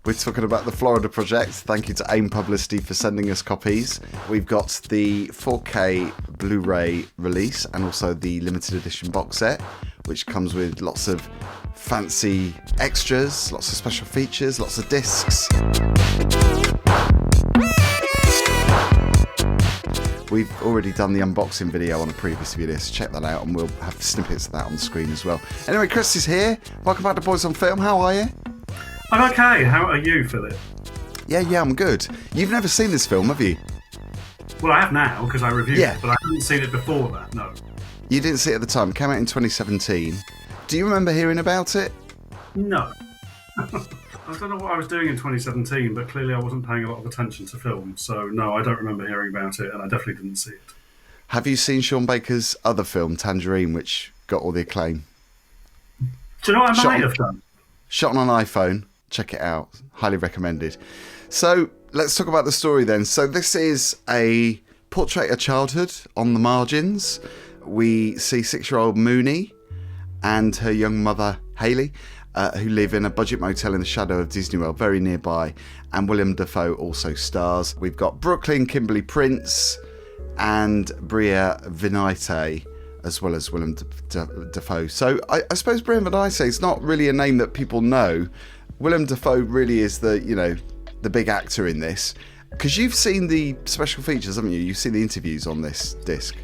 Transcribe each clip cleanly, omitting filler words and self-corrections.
We're talking about the Florida Project. Thank you to AIM Publicity for sending us copies. We've got the 4K Blu-ray release and also the limited edition box set, which comes with lots of fancy extras, lots of special features, lots of discs. We've already done the unboxing video on a previous video, so check that out and we'll have snippets of that on the screen as well. Anyway, Chris is here. Welcome back to Boys on Film. How are you? I'm okay. How are you, Philip? Yeah, I'm good. You've never seen this film, have you? Well, I have now because I reviewed it, but I hadn't seen it before that, no. You didn't see it at the time. It came out in 2017. Do you remember hearing about it? No. I don't know what I was doing in 2017, but clearly I wasn't paying a lot of attention to film. So, no, I don't remember hearing about it, and I definitely didn't see it. Have you seen Sean Baker's other film, Tangerine, which got all the acclaim? Do you know what I might have done? Shot on an iPhone. Check it out. Highly recommended. So, let's talk about the story then. So, this is a portrait of childhood on the margins. We see 6-year-old Mooney and her young mother, Hayley, who live in a budget motel in the shadow of Disney World, very nearby, and Willem Dafoe also stars. We've got Brooklyn Kimberley Prince and Bria Vinite, as well as Willem Dafoe. So I suppose Bria Vinite is not really a name that people know. Willem Dafoe really is the big actor in this, because you've seen the special features, haven't you? You've seen the interviews on this disc.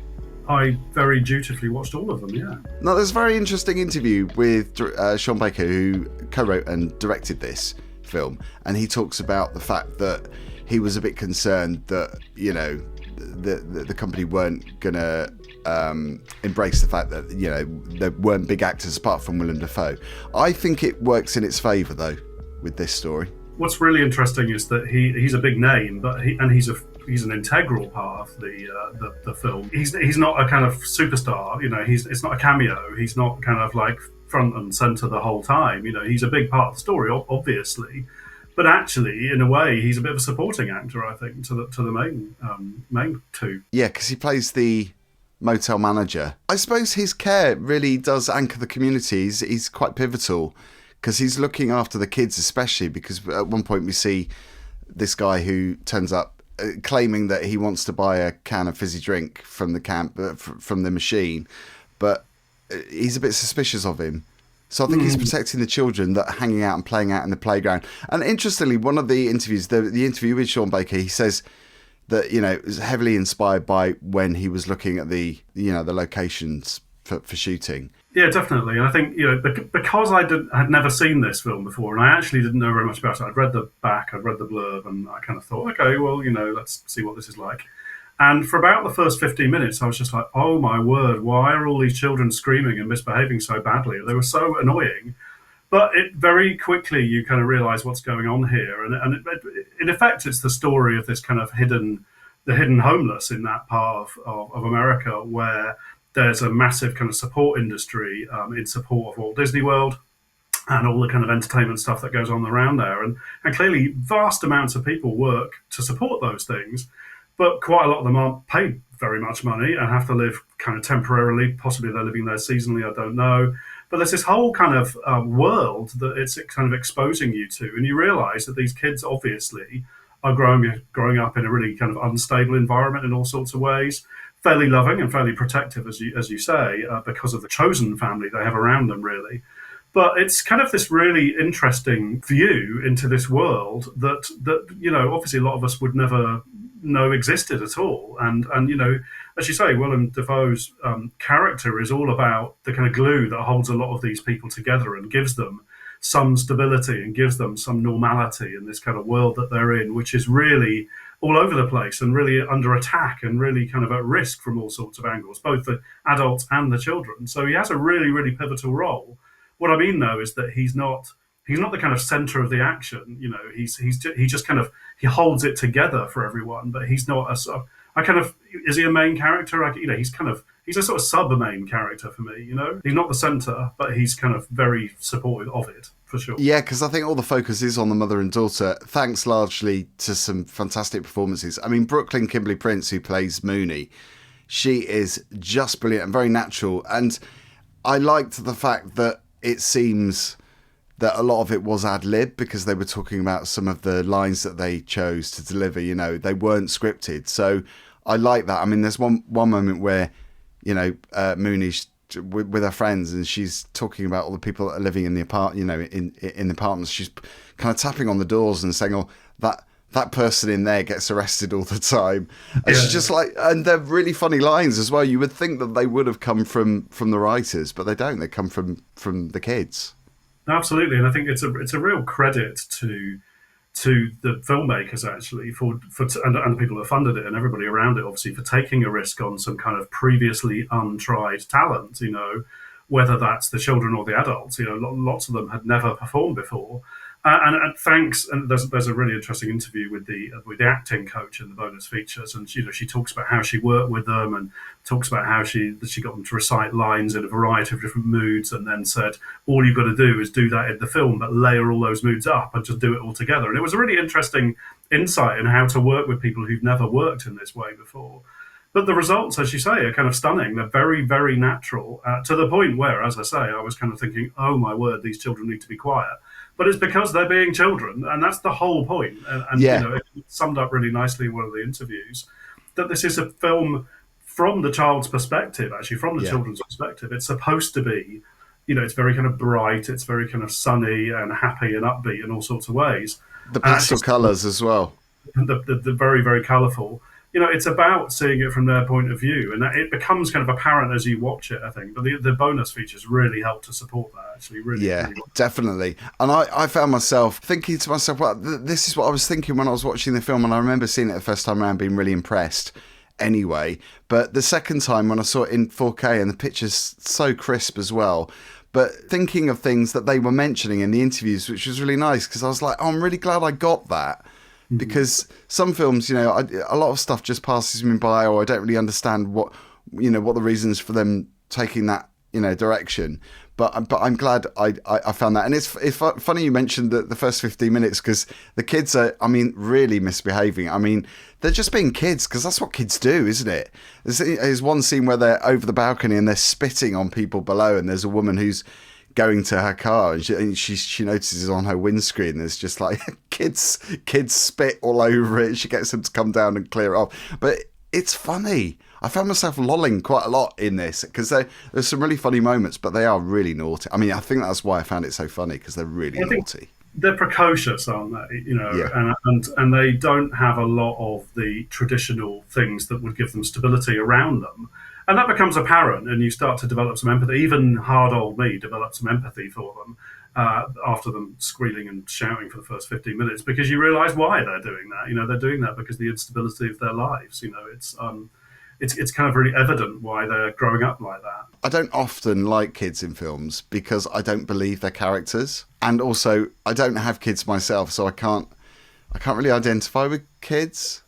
I very dutifully watched all of them, yeah. Now, there's a very interesting interview with Sean Baker, who co-wrote and directed this film, and he talks about the fact that he was a bit concerned that, the company weren't going to embrace the fact that, there weren't big actors apart from Willem Dafoe. I think it works in its favour, though, with this story. What's really interesting is that he's a big name, but he's an integral part of the film. He's not a kind of superstar, it's not a cameo. He's not kind of like front and centre the whole time. He's a big part of the story, obviously, but actually, in a way, he's a bit of a supporting actor, I think, to the main two. Yeah, because he plays the motel manager. I suppose his care really does anchor the community. He's quite pivotal, because he's looking after the kids, especially because at one point we see this guy who turns up claiming that he wants to buy a can of fizzy drink from the camp, from the machine, but he's a bit suspicious of him. So I think he's protecting the children that are hanging out and playing out in the playground. And interestingly, one of the interviews, the interview with Sean Baker, he says that, it was heavily inspired by when he was looking at the locations for shooting. Yeah, definitely. And I think, because I had never seen this film before, and I actually didn't know very much about it. I'd read the back, I'd read the blurb, and I kind of thought, okay, well, let's see what this is like. And for about the first 15 minutes, I was just like, oh my word, why are all these children screaming and misbehaving so badly? They were so annoying. But very quickly, you kind of realise what's going on here. And in effect, it's the story of this kind of hidden homeless in that part of America, where there's a massive kind of support industry in support of Walt Disney World and all the kind of entertainment stuff that goes on around there. And clearly vast amounts of people work to support those things, but quite a lot of them aren't paid very much money and have to live kind of temporarily. Possibly they're living there seasonally, I don't know. But there's this whole kind of world that it's kind of exposing you to. And you realise that these kids obviously are growing up in a really kind of unstable environment in all sorts of ways. Fairly loving and fairly protective, as you say, because of the chosen family they have around them, really. But it's kind of this really interesting view into this world that obviously a lot of us would never know existed at all. And as you say, Willem Dafoe's character is all about the kind of glue that holds a lot of these people together and gives them some stability and gives them some normality in this kind of world that they're in, which is really all over the place and really under attack and really kind of at risk from all sorts of angles, both the adults and the children. So he has a really, really pivotal role. What I mean, though, is that he's not the kind of center of the action. He just kind of, he holds it together for everyone, but he's not is he a main character? He's a sort of sub-main character for me, He's not the center, but he's kind of very supportive of it, for sure. Yeah, because I think all the focus is on the mother and daughter, thanks largely to some fantastic performances. I mean, Brooklyn Kimberley Prince, who plays Mooney, she is just brilliant and very natural. And I liked the fact that it seems that a lot of it was ad lib because they were talking about some of the lines that they chose to deliver. You know, they weren't scripted. So I like that. I mean, there's one moment where, you know, Mooney's with her friends and she's talking about all the people that are living in the in the apartments. She's kind of tapping on the doors and saying, "Oh, that person in there gets arrested all the time." And she's just like, and they're really funny lines as well. You would think that they would have come from the writers, but they don't. They come from the kids. Absolutely, and I think it's a real credit to the filmmakers actually and the people that funded it and everybody around it, obviously, for taking a risk on some kind of previously untried talent. You know, whether that's the children or the adults. You know, lots of them had never performed before. And thanks. And there's a really interesting interview with the acting coach in the bonus features, and you know she talks about how she worked with them and talks about how she got them to recite lines in a variety of different moods, and then said all you've got to do is do that in the film, but layer all those moods up and just do it all together. And it was a really interesting insight in how to work with people who've never worked in this way before. But the results, as you say, are kind of stunning. They're very, very natural, to the point where, as I say, I was kind of thinking, oh my word, these children need to be quiet. But it's because they're being children, and that's the whole point. And you know, it summed up really nicely in one of the interviews, that this is a film from the child's perspective, actually, from the children's perspective. It's supposed to be, you know, it's very kind of bright, it's very kind of sunny and happy and upbeat in all sorts of ways. The pastel colours as well. The very, very colourful. You know, it's about seeing it from their point of view, and it becomes kind of apparent as you watch it, I think. But the bonus features really help to support that, actually. Really, really well. Definitely. And I found myself thinking to myself, well, this is what I was thinking when I was watching the film, and I remember seeing it the first time around, being really impressed anyway. But the second time when I saw it in 4K, and the picture's so crisp as well, but thinking of things that they were mentioning in the interviews, which was really nice, because I was like, oh, I'm really glad I got that. Because some films, you know, a lot of stuff just passes me by, or I don't really understand what the reasons for them taking that, you know, direction. But I'm glad I found that. And it's funny you mentioned the first 15 minutes, because the kids are, I mean, really misbehaving. I mean, they're just being kids, because that's what kids do, isn't it? There's one scene where they're over the balcony and they're spitting on people below, and there's a woman who's going to her car, and she notices on her windscreen there's just like kids spit all over it. She gets them to come down and clear it off. But it's funny. I found myself lolling quite a lot in this, because there's some really funny moments, but they are really naughty. I mean, I think that's why I found it so funny, because they're really naughty. They're precocious, aren't they? You know, and they don't have a lot of the traditional things that would give them stability around them. And that becomes apparent, and you start to develop some empathy. Even hard old me developed some empathy for them after them squealing and shouting for the first 15 minutes, because you realise why they're doing that. You know, they're doing that because of the instability of their lives. You know, it's kind of really evident why they're growing up like that. I don't often like kids in films because I don't believe they're characters, and also I don't have kids myself, so I can't really identify with kids.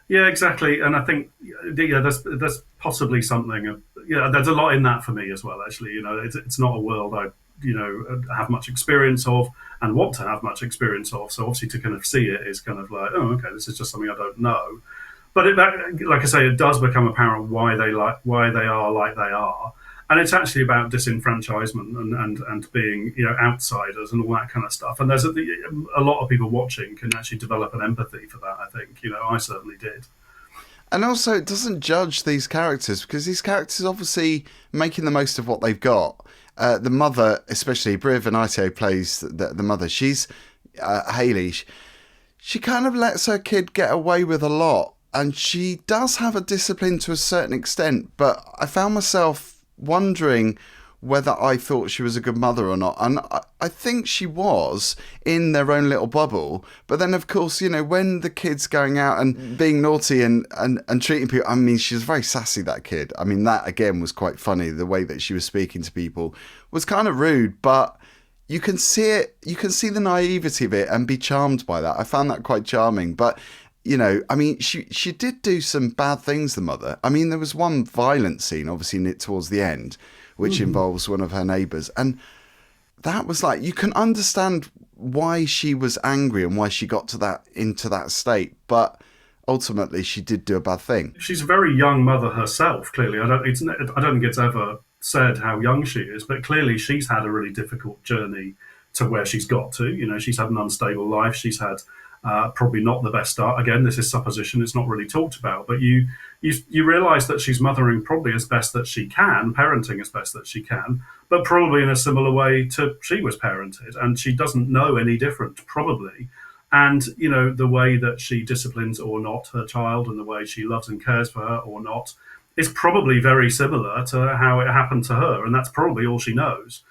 Yeah, exactly. And I think, there's possibly something. There's a lot in that for me as well. Actually, you know, it's not a world I, you know, have much experience of and want to have much experience of. So obviously, to kind of see it is kind of like, oh, okay, this is just something I don't know. But like I say, it does become apparent why they are like they are. And it's actually about disenfranchisement and being, you know, outsiders and all that kind of stuff. And there's a lot of people watching can actually develop an empathy for that, I think. You know, I certainly did. And also, it doesn't judge these characters, because these characters obviously making the most of what they've got. The mother, especially Bri Venite plays the mother. She's Hayley. She kind of lets her kid get away with a lot. And she does have a discipline to a certain extent. But I found myself wondering whether I thought she was a good mother or not. And I think she was in their own little bubble. But then, of course, you know, when the kid's going out and being naughty and treating people, I mean, she was very sassy, that kid. I mean, that, again, was quite funny. The way that she was speaking to people was kind of rude, but you can see it. You can see the naivety of it and be charmed by that. I found that quite charming. But, you know, I mean, she did do some bad things, the mother. I mean, there was one violent scene, obviously, towards the end, which involves one of her neighbours. And that was like, you can understand why she was angry and why she got into that state. But ultimately, she did do a bad thing. She's a very young mother herself, clearly. I don't think it's ever said how young she is, but clearly she's had a really difficult journey to where she's got to. You know, she's had an unstable life. She's had probably not the best start. Again, this is supposition; it's not really talked about. But you realise that she's mothering probably as best that she can, parenting as best that she can, but probably in a similar way to she was parented, and she doesn't know any different, probably. And, you know, the way that she disciplines or not her child and the way she loves and cares for her or not is probably very similar to how it happened to her. And that's probably all she knows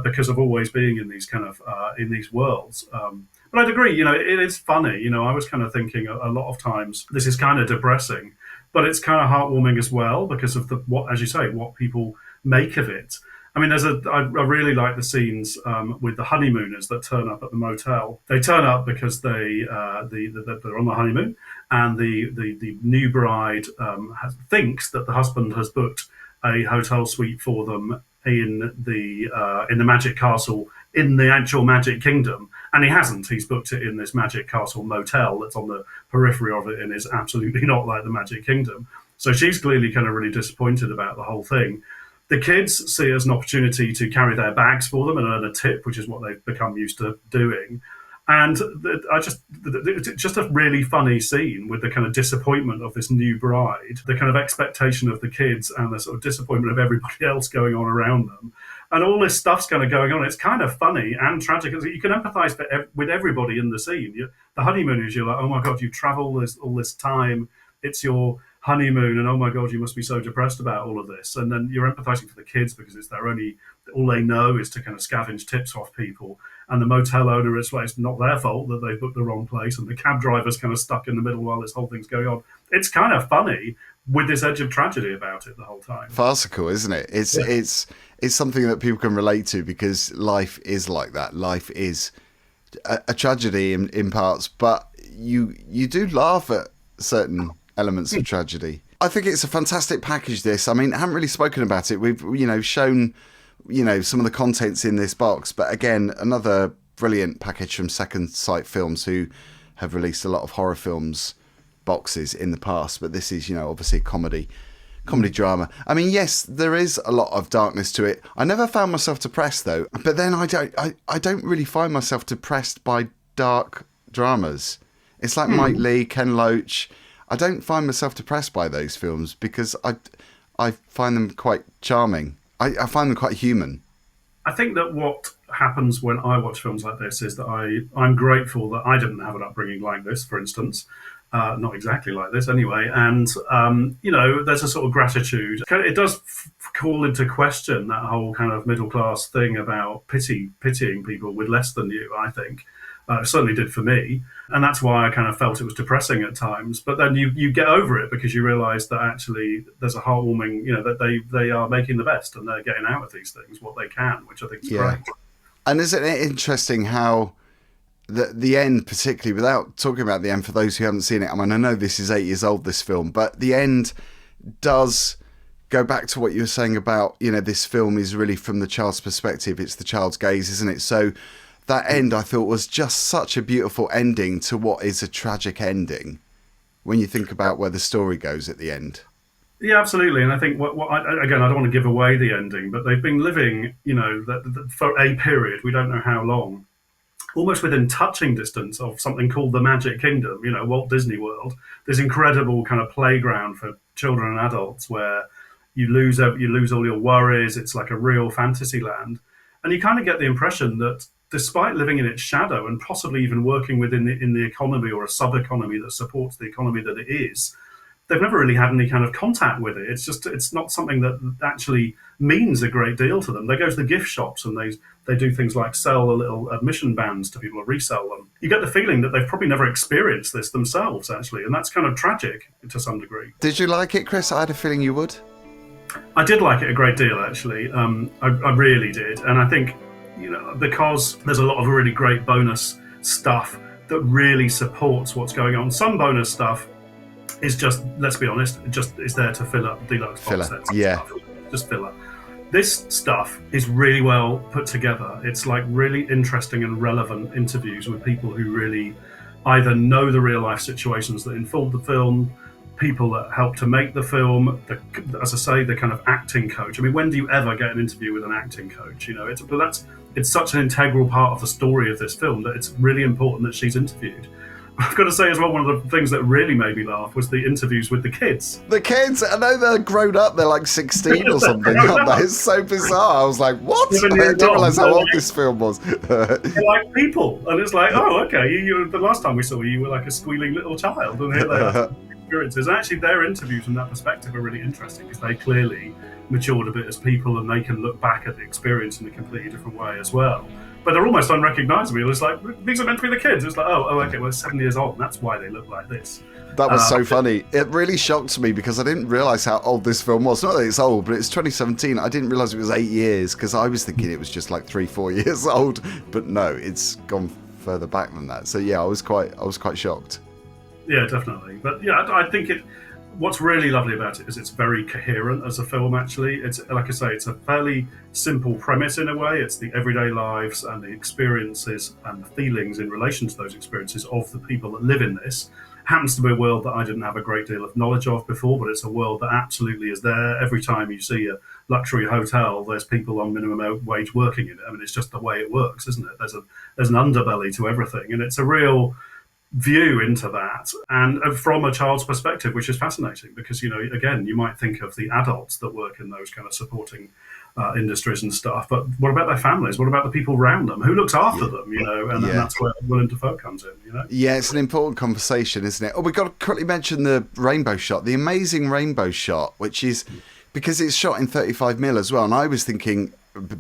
because of always being in these kind of, in these worlds. But I'd agree, you know, it is funny. You know, I was kind of thinking a lot of times this is kind of depressing, but it's kind of heartwarming as well because of what, as you say, what people make of it. I mean, I really like the scenes with the honeymooners that turn up at the motel. They turn up because they're on the honeymoon, and the new bride thinks that the husband has booked a hotel suite for them in the Magic Castle in the actual Magic Kingdom, and he hasn't. He's booked it in this Magic Castle motel that's on the periphery of it and is absolutely not like the Magic Kingdom. So she's clearly kind of really disappointed about the whole thing. The kids see it as an opportunity to carry their bags for them and earn a tip, which is what they've become used to doing. And it's just a really funny scene with the kind of disappointment of this new bride, the kind of expectation of the kids and the sort of disappointment of everybody else going on around them. And all this stuff's kind of going on. It's kind of funny and tragic. You can empathise with everybody in the scene. The honeymooners, you're like, oh my God, you've travelled all this time. It's your honeymoon, and oh my God, you must be so depressed about all of this. And then you're empathizing for the kids because it's all they know is to kind of scavenge tips off people. And the motel owner, it's not their fault that they booked the wrong place, and the cab driver's kind of stuck in the middle while this whole thing's going on. It's kind of funny with this edge of tragedy about it the whole time. Farcical, isn't it? It's something that people can relate to because life is like that. Life is a tragedy in parts, but you do laugh at certain elements of tragedy. I think it's a fantastic package, this. I mean, I haven't really spoken about it. We've, shown, some of the contents in this box, but again, another brilliant package from Second Sight Films, who have released a lot of horror films boxes in the past, but this is, obviously comedy drama. I mean, yes, there is a lot of darkness to it. I never found myself depressed though, but then I don't really find myself depressed by dark dramas. It's like Mike Leigh, Ken Loach. I don't find myself depressed by those films because I find them quite charming. I find them quite human. I think that what happens when I watch films like this is that I'm grateful that I didn't have an upbringing like this, for instance. Not exactly like this anyway. And, there's a sort of gratitude. It does call into question that whole kind of middle class thing about pitying people with less than you, I think. It certainly did for me. And that's why I kind of felt it was depressing at times. But then you get over it because you realise that actually there's a heartwarming, that they are making the best and they're getting out of these things what they can, which I think is great. And isn't it interesting how the end, particularly, without talking about the end for those who haven't seen it, I mean, I know this is 8 years old, this film, but the end does go back to what you were saying about, this film is really from the child's perspective. It's the child's gaze, isn't it? So that end, I thought, was just such a beautiful ending to what is a tragic ending when you think about where the story goes at the end. Yeah, absolutely. And I think, again, I don't want to give away the ending, but they've been living, for a period, we don't know how long, almost within touching distance of something called the Magic Kingdom, Walt Disney World, this incredible kind of playground for children and adults where you lose all your worries. It's like a real fantasy land. And you kind of get the impression that despite living in its shadow and possibly even working within the economy or a sub-economy that supports the economy that it is, they've never really had any kind of contact with it. It's not something that actually means a great deal to them. They go to the gift shops and they do things like sell the little admission bands to people or resell them. You get the feeling that they've probably never experienced this themselves, actually, and that's kind of tragic to some degree. Did you like it, Chris? I had a feeling you would. I did like it a great deal, actually. I really did. And I think, because there's a lot of really great bonus stuff that really supports what's going on. Some bonus stuff is just, let's be honest, just is there to fill up deluxe box sets. Yeah. Stuff. Just filler. This stuff is really well put together. It's like really interesting and relevant interviews with people who really either know the real life situations that informed the film, people that helped to make the film, as I say, the kind of acting coach. I mean, when do you ever get an interview with an acting coach? It's such an integral part of the story of this film that it's really important that she's interviewed. I've got to say as well, one of the things that really made me laugh was the interviews with the kids. The kids, I know they're grown up, they're like 16 or something, aren't they? It's so bizarre. I was like, what? I didn't realise how old this film was. They're like people, and it's like, oh, okay, the last time we saw you were like a squealing little child, and here they are. Experiences. Actually, their interviews from that perspective are really interesting because they clearly matured a bit as people, and they can look back at the experience in a completely different way as well. But they're almost unrecognisable. It's like, these are meant to be the kids. It's like, okay, well, it's 7 years old, and that's why they look like this. That was so funny. It really shocked me because I didn't realise how old this film was. Not that it's old, but it's 2017. I didn't realise it was 8 years because I was thinking it was just like 3-4 years old. But no, it's gone further back than that. So yeah, I was quite shocked. Yeah, definitely. But yeah, I think what's really lovely about it is it's very coherent as a film, actually. It's, like I say, it's a fairly simple premise in a way. It's the everyday lives and the experiences and the feelings in relation to those experiences of the people that live in this. Happens to be a world that I didn't have a great deal of knowledge of before, but it's a world that absolutely is there. Every time you see a luxury hotel, there's people on minimum wage working in it. I mean, it's just the way it works, isn't it? There's an underbelly to everything, and it's a real view into that, and from a child's perspective, which is fascinating because, again, you might think of the adults that work in those kind of supporting industries and stuff, but what about their families? What about the people around them? Who looks after them? And that's where Willem Dafoe comes in. Yeah, it's an important conversation, isn't it? Oh, we've got to quickly mention the rainbow shot, the amazing rainbow shot, which is because it's shot in 35mm as well. And I was thinking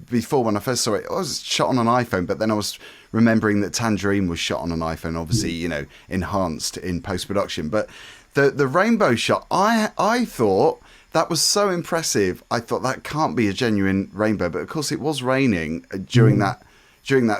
before, when I first saw it, I was shot on an iPhone, but then I was remembering that Tangerine was shot on an iPhone, obviously, enhanced in post-production. But the rainbow shot, I thought that was so impressive. I thought that can't be a genuine rainbow, but of course it was raining during that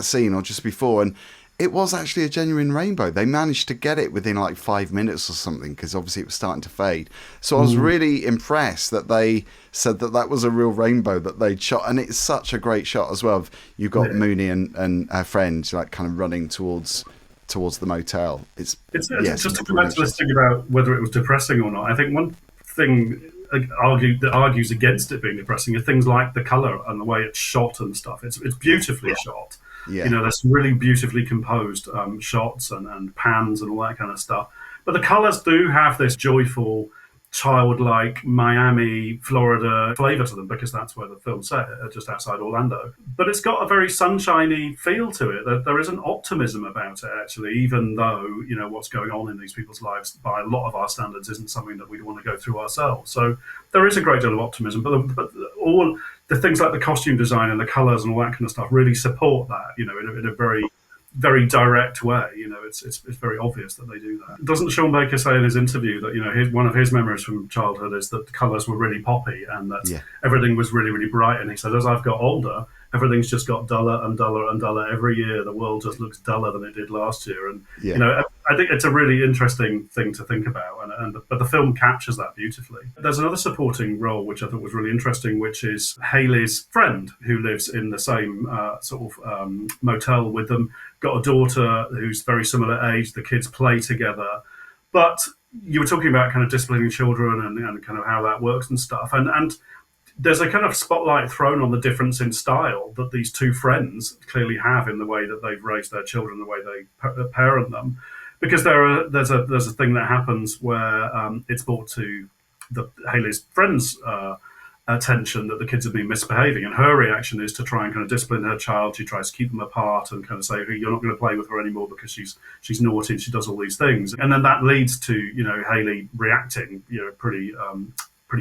scene or just before, and it was actually a genuine rainbow. They managed to get it within like 5 minutes or something because obviously it was starting to fade. So I was really impressed that they said that was a real rainbow that they'd shot, and it's such a great shot as well. You've got Mooney and her friend like kind of running towards the motel. It's just to come back to this thing about whether it was depressing or not. I think one thing that argues against it being depressing are things like the colour and the way it's shot and stuff. It's beautifully shot. Yeah. There's really beautifully composed shots and pans and all that kind of stuff. But the colours do have this joyful, childlike Miami, Florida flavour to them because that's where the film's set, just outside Orlando. But it's got a very sunshiny feel to it. There is an optimism about it, actually, even though, what's going on in these people's lives by a lot of our standards isn't something that we'd want to go through ourselves. So there is a great deal of optimism, but all the things like the costume design and the colours and all that kind of stuff really support that, in a very, very direct way. It's very obvious that they do that. Doesn't Sean Baker say in his interview that one of his memories from childhood is that the colours were really poppy and that everything was really, really bright? And he said, as I've got older, everything's just got duller and duller and duller every year. The world just looks duller than it did last year. And I think it's a really interesting thing to think about, but the film captures that beautifully. There's another supporting role which I thought was really interesting, which is Hayley's friend who lives in the same motel with them. Got a daughter who's very similar age. The kids play together, but you were talking about kind of disciplining children and kind of how that works and stuff, and there's a kind of spotlight thrown on the difference in style that these two friends clearly have in the way that they've raised their children, the way they parent them. Because there's a thing that happens where it's brought to Hayley's friend's attention that the kids have been misbehaving, and her reaction is to try and kind of discipline her child. She tries to keep them apart and kind of say, you're not going to play with her anymore because she's naughty and she does all these things. And then that leads to Hayley reacting pretty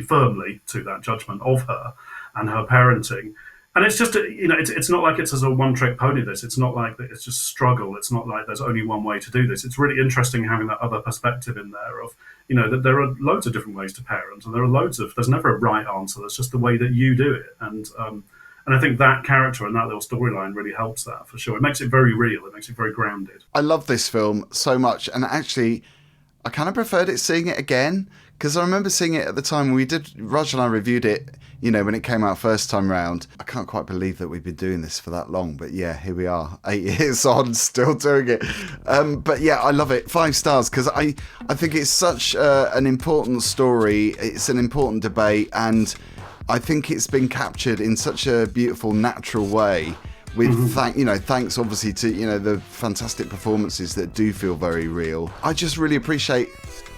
firmly to that judgment of her and her parenting. And it's just, it's not like it's as a one-trick pony, this. It's not like it's just struggle. It's not like there's only one way to do this. It's really interesting having that other perspective in there of, that there are loads of different ways to parent, and there's never a right answer. There's just the way that you do it. And I think that character and that little storyline really helps that, for sure. It makes it very real. It makes it very grounded. I love this film so much. And actually, I kind of preferred it seeing it again, Because I remember seeing it at the time Raj and I reviewed it, when it came out first time round. I can't quite believe that we've been doing this for that long, but yeah, here we are, 8 years on, still doing it. But yeah, I love it. 5 stars, because I think it's such an important story. It's an important debate, and I think it's been captured in such a beautiful, natural way. With thanks obviously to the fantastic performances that do feel very real. I just really appreciate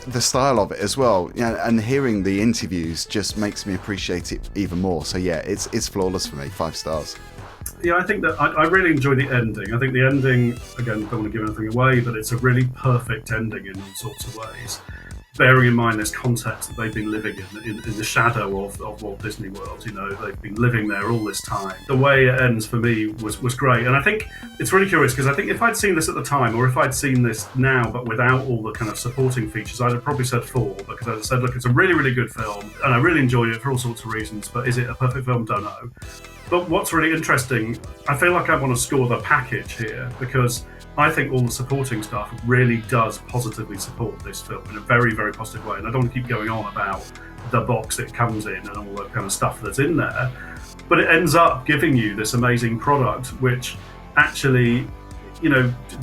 the style of it as well, and hearing the interviews just makes me appreciate it even more. So yeah, it's flawless for me. 5 stars. Yeah, I think that I really enjoy the ending. I think the ending, again, don't want to give anything away, but it's a really perfect ending in all sorts of ways. Bearing in mind this context that they've been living in the shadow of Walt Disney World, they've been living there all this time. The way it ends for me was great, and I think it's really curious because I think if I'd seen this at the time, or if I'd seen this now but without all the kind of supporting features, I'd have probably said 4, because as I said, look, it's a really, really good film, and I really enjoyed it for all sorts of reasons. But is it a perfect film? Don't know. But what's really interesting, I feel like I want to score the package here, because I think all the supporting stuff really does positively support this film in a very, very positive way. And I don't want to keep going on about the box it comes in and all the kind of stuff that's in there, but it ends up giving you this amazing product, which actually,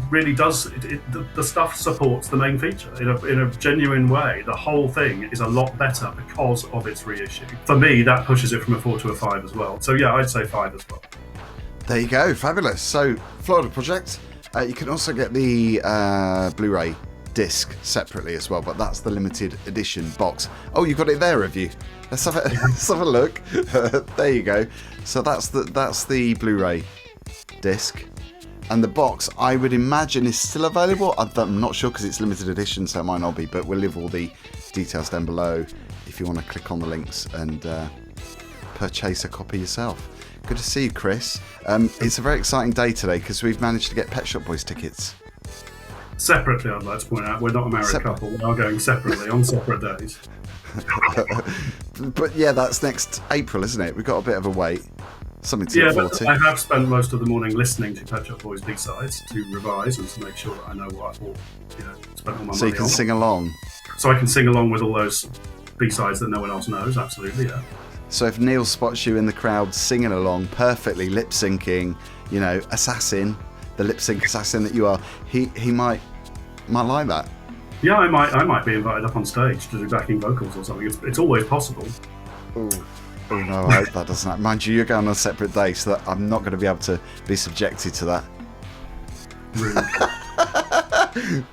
really does. The stuff supports the main feature in a genuine way. The whole thing is a lot better because of its reissue. For me, that pushes it from a 4 to a 5 as well. So yeah, I'd say 5 as well. There you go, fabulous. So Florida Project. You can also get the Blu-ray disc separately as well, but that's the limited edition box. Oh, you got it there, have you? Let's have a look. There you go. So that's the Blu-ray disc, and the box, I would imagine, is still available. I'm not sure because it's limited edition, so it might not be. But we'll leave all the details down below if you want to click on the links and purchase a copy yourself. Good to see you, Chris. It's a very exciting day today because we've managed to get Pet Shop Boys tickets. Separately, I'd like to point out, we're not a married couple. We are going separately on separate days. But yeah, that's next April, isn't it? We've got a bit of a wait. Something to look forward to. I have spent most of the morning listening to Pet Shop Boys B-sides to revise and to make sure that I know what I bought. Spent all my money so you can sing along. So I can sing along with all those B-sides that no one else knows. Absolutely, yeah. So if Neil spots you in the crowd singing along, perfectly lip syncing, assassin, the lip sync assassin that you are, he might like that. Yeah, I might be invited up on stage to do backing vocals or something. It's always possible. Oh no, I hope that doesn't happen. Mind you, you're going on a separate day, so that I'm not going to be able to be subjected to that. Rude.